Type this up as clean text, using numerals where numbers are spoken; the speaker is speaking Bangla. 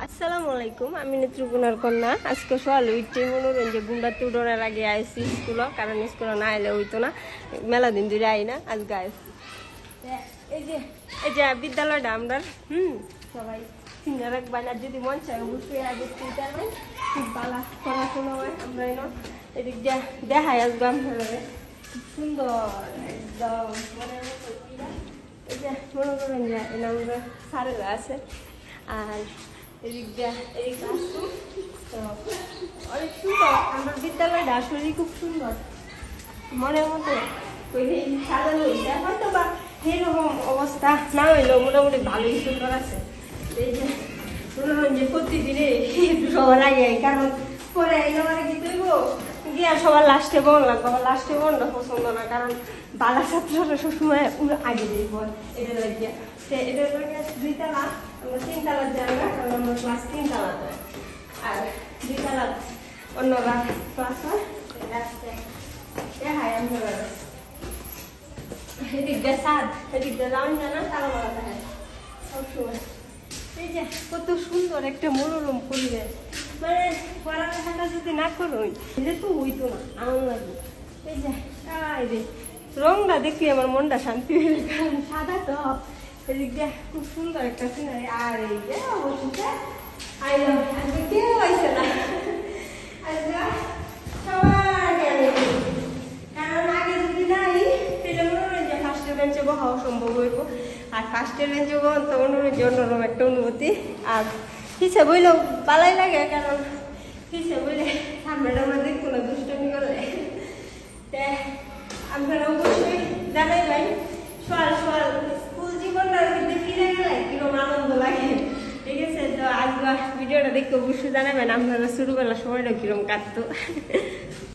আসসালামু আলাইকুম, আমি নেত্রকোনার কন্যা। আজকে সকাল উঠতে মনে করেন যে গুন্ডাতে উঠোনের আগে আইসি স্কুল, কারণ স্কুলে না এলে হইতো না, মেলা দিন ধরে আই না, আজকে আইসি। এই যে বিদ্যালয়টা আমরা সবাই চিনে রাখবেন, আর যদি মন চায় অবশ্যই আগে চিনতেন, খুব ভালো পড়াশোনা হয়। আমরা এদিক দিয়ে দেখাই আসবো আপনারা, খুব সুন্দর একদম এই যে মনে করেন যে আমরা স্যারেরা আছে, আর এদিক দিয়ে এদিক আসতো তো অনেক সুন্দর। আমার বিদ্যালয়টা আসলে খুব সুন্দর, মনের মতো সাজানো হয়েছে। হয়তো বা এরকম অবস্থা না হইলেও মোটামুটি ভালোই সুন্দর আছে। এই যে মনে হয় যে প্রতিদিনে সবার আগে, কারণ পরে একেবারে কি করব গিয়া সবার লাস্টে বন লাগবে। আমার লাস্টে বনটা পছন্দ না, কারণ বালা ছাত্ররা সবসময় আগে দিব এটা লাগিয়ে। এটা লাগে 2 তলা, আমরা 3 তলার জায়গা, কারণ আমরা ক্লাস 3 তলাতে, আর 2 তলা অন্যরা ক্লাস হয়। দেখাই আমরা এদিক দিয়ে সাদ, এদিক দিয়ে লাউন জানা তারা বলা দেখায় সবসময়। এই যে কত সুন্দর একটা মনোরম পরিবেশ, মানে পড়ালেখাটা যদি না করোই এটা তো হইতো না, আনন্দ লাগবে। এই যে রংটা দেখি আমার মনটা শান্তি হয়ে যায়, কারণ সাদা তো। এদিক দিয়ে খুব সুন্দর একটা সিনারি। আর এই যে অবশ্যই আইলাম, আজকে কেউ আইসে না, আজকে সবার গেলে, কারণ আগে যদি নাই তাহলে মনে হয় যে ফার্স্টের বেঞ্চে বহাও সম্ভব হইব। আর ফার্স্টের বেঞ্চে বহন তো অন্যরকম একটা অনুভূতি। আর হিসেবে বইলেও পালাই লাগে, কারণ হিসেবে বইলে সামনেটা আমরা দেখবো না, দুষ্টমি করলে। আপনারা অবশ্যই জানাই ভাই সোয়াল স্কুল জীবনটার মধ্যে ফিরে গেলে কিরকম আনন্দ লাগে, ঠিক আছে? তো আজকে ভিডিওটা দেখতে অবশ্যই জানাবেন আপনারা ছোটবেলার সময়টা কিরকম কাটতো।